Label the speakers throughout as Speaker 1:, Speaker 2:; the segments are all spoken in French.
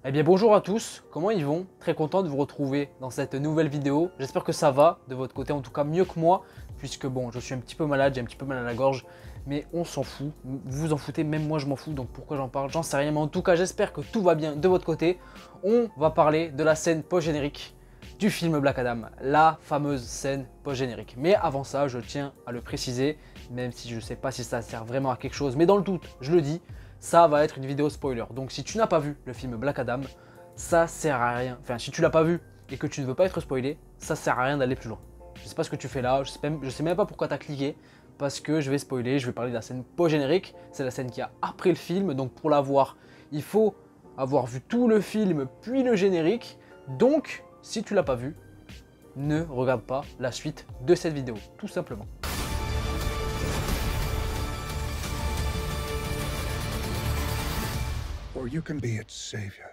Speaker 1: Eh bien bonjour à tous, comment ils vont? Très content de vous retrouver dans cette nouvelle vidéo. J'espère que ça va de votre côté, en tout cas mieux que moi, puisque bon, je suis un petit peu malade, j'ai un petit peu mal à la gorge, mais on s'en fout. Vous vous en foutez, même moi je m'en fous, donc pourquoi j'en parle? J'en sais rien, mais en tout cas j'espère que tout va bien de votre côté. On va parler de la scène post-générique du film Black Adam, la fameuse scène post-générique. Mais avant ça, je tiens à le préciser, même si je ne sais pas si ça sert vraiment à quelque chose, mais dans le doute, je le dis, ça va être une vidéo spoiler. Donc si tu n'as pas vu le film Black Adam, ça sert à rien. Enfin, si tu l'as pas vu et que tu ne veux pas être spoilé, ça sert à rien d'aller plus loin. Je sais pas ce que tu fais là, je sais même pas pourquoi tu as cliqué, parce que je vais spoiler, je vais parler de la scène post-générique. C'est la scène qui a après le film, donc pour la voir, il faut avoir vu tout le film puis le générique. Donc, si tu l'as pas vu, ne regarde pas la suite de cette vidéo, tout simplement.
Speaker 2: Or you can be its savior.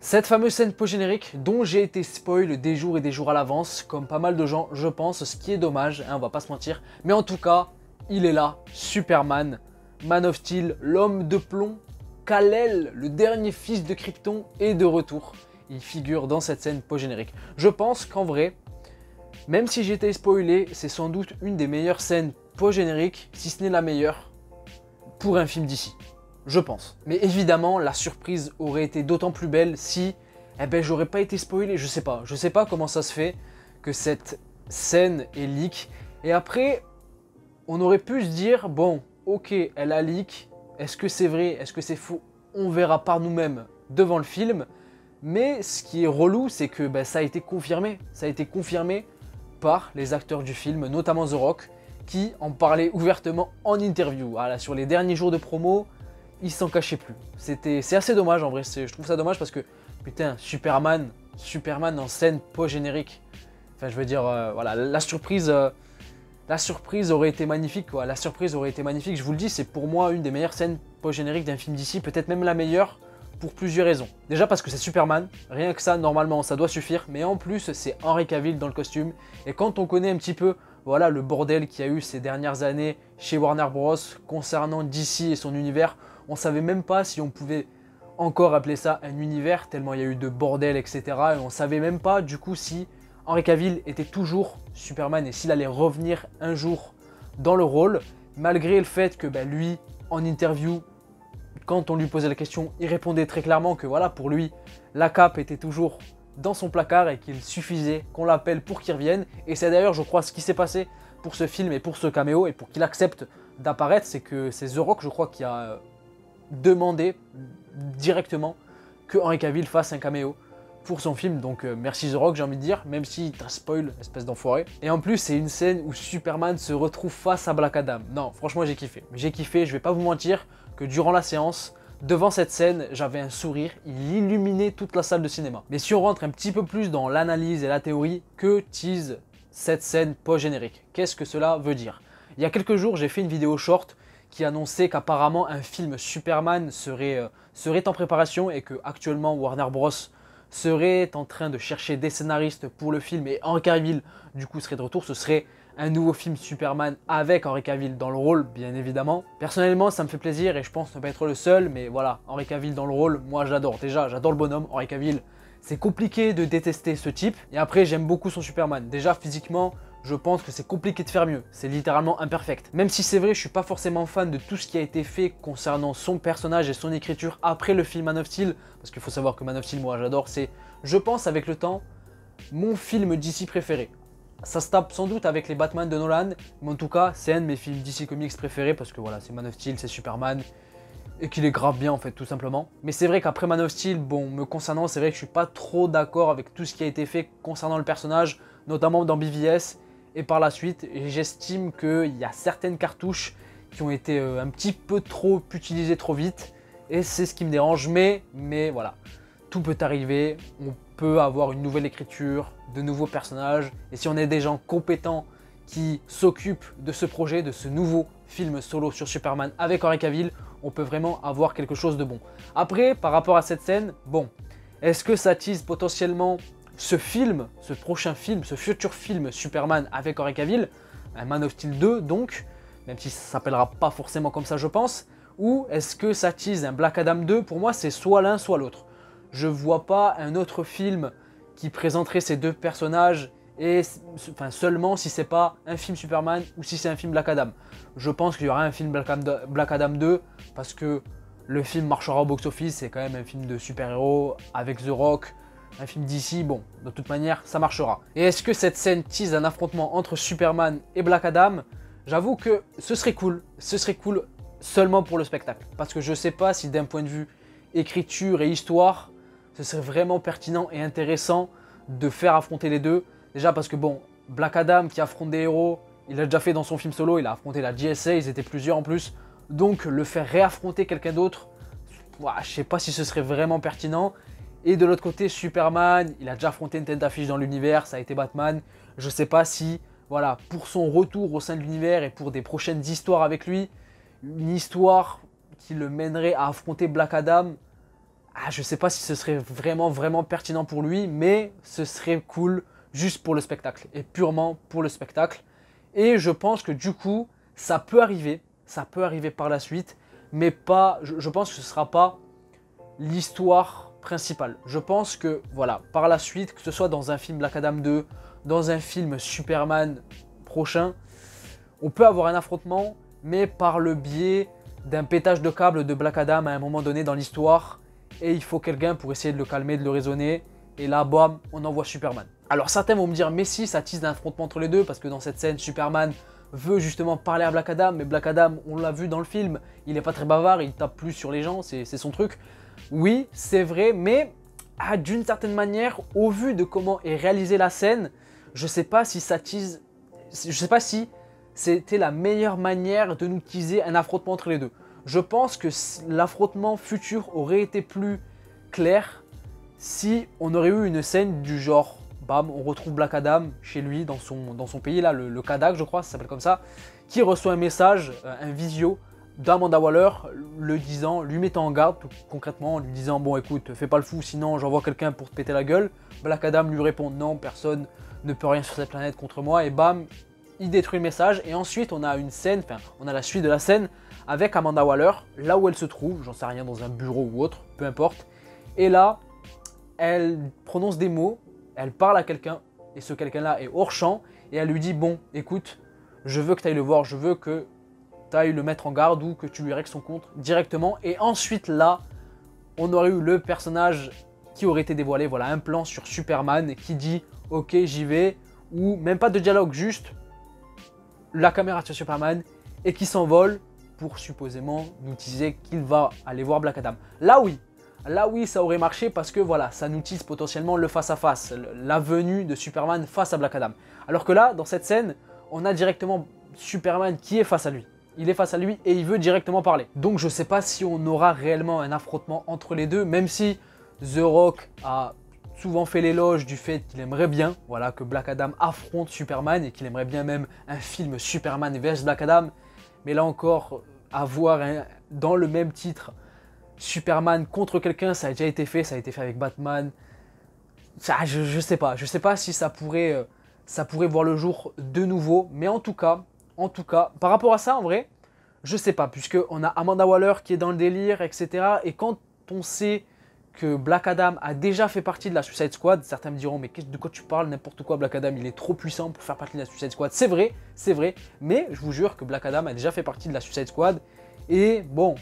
Speaker 1: Cette fameuse scène post-générique dont j'ai été spoil des jours et des jours à l'avance, comme pas mal de gens je pense, ce qui est dommage, hein, on va pas se mentir. Mais en tout cas, il est là, Superman, Man of Steel, l'homme de plomb, Kal-El, le dernier fils de Krypton, est de retour. Il figure dans cette scène post-générique. Je pense qu'en vrai, même si j'ai été spoilé, c'est sans doute une des meilleures scènes post-génériques, si ce n'est la meilleure, pour un film d'ici. Je pense. Mais évidemment, la surprise aurait été d'autant plus belle si j'aurais pas été spoilé. Je sais pas comment ça se fait que cette scène est leak. Et après, on aurait pu se dire, bon, ok, elle a leak. Est-ce que c'est vrai? Est-ce que c'est faux? On verra par nous-mêmes devant le film. Mais ce qui est relou, c'est que ça a été confirmé. Ça a été confirmé par les acteurs du film, notamment The Rock, qui en parlaient ouvertement en interview. Voilà, sur les derniers jours de promo, il s'en cachait plus. C'est assez dommage en vrai, je trouve ça dommage parce que putain, Superman en scène post-générique. Enfin je veux dire, voilà, la surprise aurait été magnifique quoi. La surprise aurait été magnifique, je vous le dis, c'est pour moi une des meilleures scènes post-génériques d'un film d'ici, peut-être même la meilleure pour plusieurs raisons. Déjà parce que c'est Superman, rien que ça normalement ça doit suffire, mais en plus c'est Henry Cavill dans le costume. Et quand on connaît un petit peu voilà, le bordel qu'il y a eu ces dernières années chez Warner Bros concernant DC et son univers, on savait même pas si on pouvait encore appeler ça un univers, tellement il y a eu de bordel, etc. Et on savait même pas du coup si Henry Cavill était toujours Superman et s'il allait revenir un jour dans le rôle, malgré le fait que lui, en interview, quand on lui posait la question, il répondait très clairement que voilà, pour lui, la cape était toujours dans son placard et qu'il suffisait qu'on l'appelle pour qu'il revienne. Et c'est d'ailleurs, je crois, ce qui s'est passé pour ce film et pour ce caméo et pour qu'il accepte d'apparaître, c'est que c'est The Rock, je crois, qui a demandé directement que Henry Cavill fasse un caméo pour son film. Donc merci The Rock, j'ai envie de dire, même si t'as spoil, espèce d'enfoiré. Et en plus, c'est une scène où Superman se retrouve face à Black Adam. Non, franchement, j'ai kiffé. J'ai kiffé, je vais pas vous mentir que durant la séance, devant cette scène, j'avais un sourire, il illuminait toute la salle de cinéma. Mais si on rentre un petit peu plus dans l'analyse et la théorie, que tease cette scène post-générique? Qu'est-ce que cela veut dire? Il y a quelques jours, j'ai fait une vidéo short qui annonçait qu'apparemment un film Superman serait en préparation et que actuellement Warner Bros serait en train de chercher des scénaristes pour le film et Henry Cavill du coup serait de retour. Ce serait un nouveau film Superman avec Henry Cavill dans le rôle, bien évidemment. Personnellement, ça me fait plaisir et je pense ne pas être le seul, mais voilà, Henry Cavill dans le rôle, moi j'adore. Déjà, j'adore le bonhomme, Henry Cavill. C'est compliqué de détester ce type. Et après, j'aime beaucoup son Superman. Déjà, physiquement, je pense que c'est compliqué de faire mieux. C'est littéralement imperfect. Même si c'est vrai, je suis pas forcément fan de tout ce qui a été fait concernant son personnage et son écriture après le film Man of Steel. Parce qu'il faut savoir que Man of Steel, moi j'adore. C'est, je pense, avec le temps, mon film DC préféré. Ça se tape sans doute avec les Batman de Nolan, mais en tout cas, c'est un de mes films DC Comics préférés parce que voilà, c'est Man of Steel, c'est Superman, et qu'il est grave bien en fait, tout simplement. Mais c'est vrai qu'après Man of Steel, bon, me concernant, c'est vrai que je suis pas trop d'accord avec tout ce qui a été fait concernant le personnage, notamment dans BVS, et par la suite, j'estime qu'il y a certaines cartouches qui ont été un petit peu trop utilisées trop vite, et c'est ce qui me dérange, mais voilà, tout peut arriver, on peut avoir une nouvelle écriture, de nouveaux personnages, et si on est des gens compétents qui s'occupent de ce projet, de ce nouveau film solo sur Superman avec Henry Cavill, on peut vraiment avoir quelque chose de bon. Après, par rapport à cette scène, bon, est-ce que ça tease potentiellement ce film, ce prochain film, ce futur film Superman avec Henry Cavill, un Man of Steel 2 donc, même si ça ne s'appellera pas forcément comme ça je pense, ou est-ce que ça tease un Black Adam 2? Pour moi c'est soit l'un soit l'autre. Je vois pas un autre film qui présenterait ces deux personnages et enfin, seulement si c'est pas un film Superman ou si c'est un film Black Adam. Je pense qu'il y aura un film Black Adam 2 parce que le film marchera au box-office, c'est quand même un film de super-héros avec The Rock, un film d'ici, bon, de toute manière, ça marchera. Et est-ce que cette scène tease un affrontement entre Superman et Black Adam? J'avoue que ce serait cool seulement pour le spectacle. Parce que je sais pas si d'un point de vue écriture et histoire, ce serait vraiment pertinent et intéressant de faire affronter les deux. Déjà parce que bon, Black Adam qui affronte des héros, il l'a déjà fait dans son film solo, il a affronté la JSA, ils étaient plusieurs en plus. Donc le faire réaffronter quelqu'un d'autre, je sais pas si ce serait vraiment pertinent. Et de l'autre côté, Superman, il a déjà affronté une tête d'affiche dans l'univers, ça a été Batman. Je sais pas si, voilà, pour son retour au sein de l'univers et pour des prochaines histoires avec lui, une histoire qui le mènerait à affronter Black Adam, je sais pas si ce serait vraiment pertinent pour lui, mais ce serait cool juste pour le spectacle et purement pour le spectacle. Et je pense que du coup, ça peut arriver par la suite, mais pas, je pense que ce ne sera pas l'histoire principale. Je pense que, voilà, par la suite, que ce soit dans un film Black Adam 2, dans un film Superman prochain, on peut avoir un affrontement, mais par le biais d'un pétage de câble de Black Adam à un moment donné dans l'histoire, et il faut quelqu'un pour essayer de le calmer, de le raisonner, et là, bam, on envoie Superman. Alors certains vont me dire, mais si, ça tease un affrontement entre les deux, parce que dans cette scène, Superman veut justement parler à Black Adam, mais Black Adam, on l'a vu dans le film, il n'est pas très bavard, il tape plus sur les gens, c'est son truc. Oui, c'est vrai, mais d'une certaine manière, au vu de comment est réalisée la scène, je sais pas si ça tease, je sais pas si c'était la meilleure manière de nous teaser un affrontement entre les deux. Je pense que l'affrontement futur aurait été plus clair si on aurait eu une scène du genre, bam, on retrouve Black Adam chez lui, dans son pays, là, le Kadak, je crois, ça s'appelle comme ça, qui reçoit un message, un visio d'Amanda Waller, le disant, lui mettant en garde, concrètement, en lui disant, bon écoute, fais pas le fou, sinon j'envoie quelqu'un pour te péter la gueule. Black Adam lui répond, non, personne ne peut rien sur cette planète contre moi, et bam, il détruit le message, et ensuite on a une scène, enfin, on a la suite de la scène, avec Amanda Waller, là où elle se trouve, j'en sais rien, dans un bureau ou autre, peu importe, et là, elle prononce des mots, elle parle à quelqu'un, et ce quelqu'un-là est hors champ, et elle lui dit, bon, écoute, je veux que tu ailles le voir, je veux que tu ailles le mettre en garde ou que tu lui règles son compte directement. Et ensuite, là, on aurait eu le personnage qui aurait été dévoilé, voilà, un plan sur Superman qui dit, ok, j'y vais, ou même pas de dialogue, juste la caméra sur Superman, et qui s'envole pour supposément nous teaser qu'il va aller voir Black Adam. Là oui, ça aurait marché parce que voilà, ça nous tease potentiellement le face-à-face, la venue de Superman face à Black Adam. Alors que là, dans cette scène, on a directement Superman qui est face à lui. Il est face à lui et il veut directement parler. Donc je sais pas si on aura réellement un affrontement entre les deux, même si The Rock a souvent fait l'éloge du fait qu'il aimerait bien, voilà, que Black Adam affronte Superman et qu'il aimerait bien même un film Superman vs Black Adam. Mais là encore, avoir dans le même titre Superman contre quelqu'un, ça a déjà été fait, ça a été fait avec Batman. Je sais pas si ça pourrait voir le jour de nouveau, mais en tout cas, par rapport à ça, en vrai, je sais pas, puisqu'on a Amanda Waller qui est dans le délire, etc. Et quand on sait que Black Adam a déjà fait partie de la Suicide Squad, certains me diront, mais de quoi tu parles, n'importe quoi, Black Adam, il est trop puissant pour faire partie de la Suicide Squad. C'est vrai, mais je vous jure que Black Adam a déjà fait partie de la Suicide Squad. Et bon,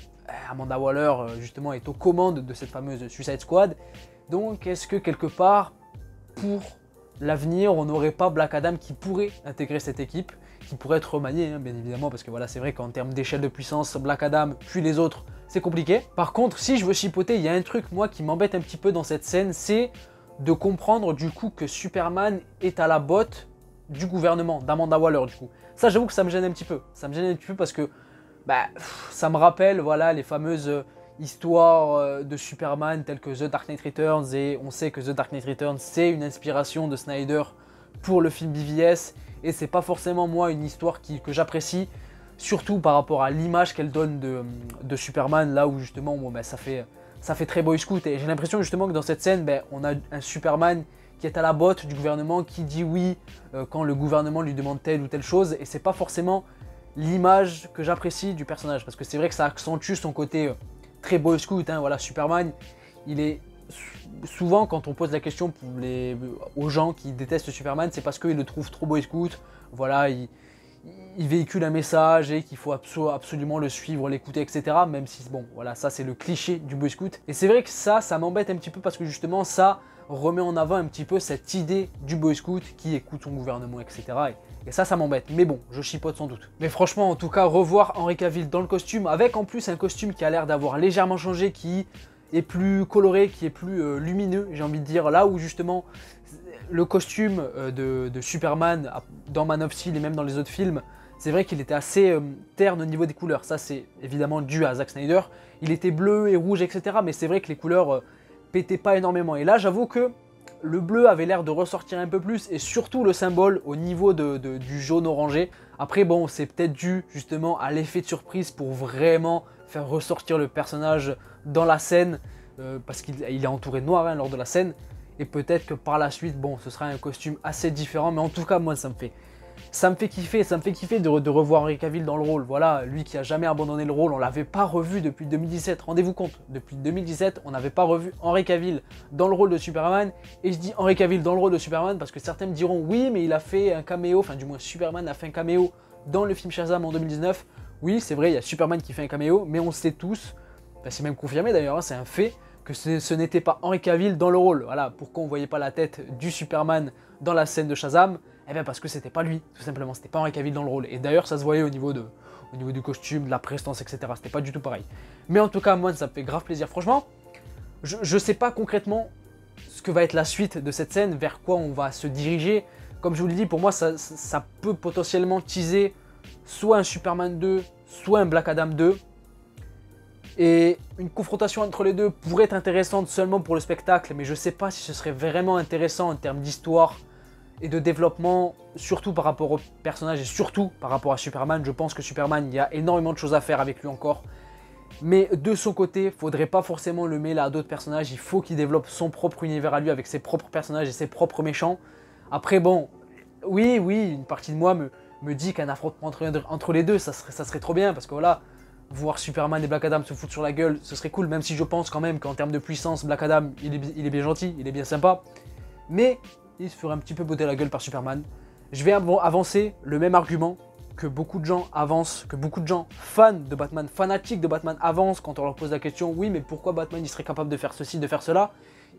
Speaker 1: Amanda Waller, justement, est aux commandes de cette fameuse Suicide Squad. Donc, est-ce que quelque part, pour l'avenir, on n'aurait pas Black Adam qui pourrait intégrer cette équipe, qui pourrait être remanié, hein, bien évidemment, parce que voilà, c'est vrai qu'en termes d'échelle de puissance, Black Adam puis les autres, c'est compliqué. Par contre, si je veux chipoter, il y a un truc, moi, qui m'embête un petit peu dans cette scène, c'est de comprendre du coup que Superman est à la botte du gouvernement, d'Amanda Waller du coup. Ça, j'avoue que ça me gêne un petit peu. Ça me gêne un petit peu parce que ça me rappelle, voilà, les fameuses histoires de Superman telles que The Dark Knight Returns, et on sait que The Dark Knight Returns c'est une inspiration de Snyder pour le film BVS, et c'est pas forcément moi une histoire que j'apprécie, surtout par rapport à l'image qu'elle donne de Superman, là où justement bon, ça fait très boy scout, et j'ai l'impression justement que dans cette scène on a un Superman qui est à la botte du gouvernement, qui dit oui quand le gouvernement lui demande telle ou telle chose, et c'est pas forcément l'image que j'apprécie du personnage, parce que c'est vrai que ça accentue son côté très boy scout, hein, voilà, Superman, il est souvent quand on pose la question aux gens qui détestent Superman, c'est parce qu'ils le trouvent trop boy scout, voilà, il véhicule un message et qu'il faut absolument le suivre, l'écouter, etc. Même si, bon, voilà, ça c'est le cliché du boy scout. Et c'est vrai que ça m'embête un petit peu parce que justement, ça remet en avant un petit peu cette idée du boy scout qui écoute son gouvernement, etc. Et ça m'embête. Mais bon, je chipote sans doute. Mais franchement, en tout cas, revoir Henry Cavill dans le costume, avec en plus un costume qui a l'air d'avoir légèrement changé, qui est plus coloré, qui est plus lumineux, j'ai envie de dire, là où justement le costume de Superman dans Man of Steel et même dans les autres films, c'est vrai qu'il était assez terne au niveau des couleurs. Ça, c'est évidemment dû à Zack Snyder. Il était bleu et rouge, etc. Mais c'est vrai que les couleurs pétaient pas énormément. Et là, j'avoue que le bleu avait l'air de ressortir un peu plus, et surtout le symbole au niveau du jaune orangé. Après, bon, c'est peut-être dû justement à l'effet de surprise pour vraiment faire ressortir le personnage dans la scène, parce qu'il est entouré de noir, hein, lors de la scène. Et peut-être que par la suite, bon, ce sera un costume assez différent, mais en tout cas, moi, ça me fait kiffer, de revoir Henry Cavill dans le rôle. Voilà, lui qui a jamais abandonné le rôle, on l'avait pas revu depuis 2017. Rendez-vous compte, depuis 2017, on n'avait pas revu Henry Cavill dans le rôle de Superman. Et je dis Henry Cavill dans le rôle de Superman parce que certains me diront oui, mais il a fait un caméo, enfin du moins Superman a fait un caméo dans le film Shazam en 2019. Oui, c'est vrai, il y a Superman qui fait un caméo, mais on sait tous, ben, c'est même confirmé d'ailleurs, hein, c'est un fait, que ce n'était pas Henry Cavill dans le rôle. Voilà, pourquoi on voyait pas la tête du Superman dans la scène de Shazam? Eh bien parce que c'était pas lui, tout simplement, c'était pas Henry Cavill dans le rôle. Et d'ailleurs ça se voyait au niveau du costume, de la prestance, etc. C'était pas du tout pareil. Mais en tout cas, moi ça me fait grave plaisir. Franchement, je sais pas concrètement ce que va être la suite de cette scène, vers quoi on va se diriger. Comme je vous le dis, pour moi ça peut potentiellement teaser soit un Superman 2, soit un Black Adam 2. Et une confrontation entre les deux pourrait être intéressante seulement pour le spectacle, mais je sais pas si ce serait vraiment intéressant en termes d'histoire et de développement, surtout par rapport au personnage et surtout par rapport à Superman. Je pense que Superman, il y a énormément de choses à faire avec lui encore. Mais de son côté, faudrait pas forcément le mêler à d'autres personnages, il faut qu'il développe son propre univers à lui avec ses propres personnages et ses propres méchants. Après bon, oui, une partie de moi me dit qu'un affrontement entre les deux, ça serait trop bien, parce que voilà, voir Superman et Black Adam se foutre sur la gueule, ce serait cool, même si je pense quand même qu'en termes de puissance, Black Adam, il est bien gentil, il est bien sympa. Mais il se ferait un petit peu botter la gueule par Superman. Je vais avancer le même argument que beaucoup de gens avancent, que beaucoup de gens fans de Batman, fanatiques de Batman avancent quand on leur pose la question, oui mais pourquoi Batman il serait capable de faire ceci, de faire cela?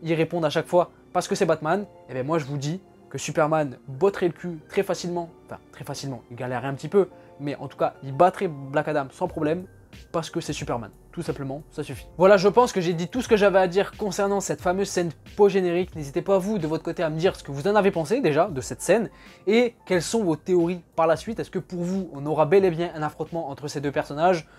Speaker 1: Ils répondent à chaque fois, parce que c'est Batman. Et bien moi je vous dis que Superman botterait le cul très facilement, enfin très facilement, il galérerait un petit peu, mais en tout cas il battrait Black Adam sans problème, parce que c'est Superman, tout simplement, ça suffit. Voilà, je pense que j'ai dit tout ce que j'avais à dire concernant cette fameuse scène post-générique. N'hésitez pas vous, de votre côté, à me dire ce que vous en avez pensé déjà de cette scène, et quelles sont vos théories par la suite. Est-ce que pour vous, on aura bel et bien un affrontement entre ces deux personnages,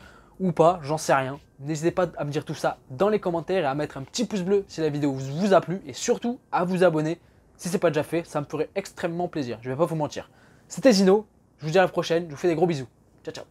Speaker 1: ou pas, j'en sais rien. N'hésitez pas à me dire tout ça dans les commentaires, et à mettre un petit pouce bleu si la vidéo vous a plu, et surtout à vous abonner si ce n'est pas déjà fait, ça me ferait extrêmement plaisir, je vais pas vous mentir. C'était Zino, je vous dis à la prochaine, je vous fais des gros bisous. Ciao ciao.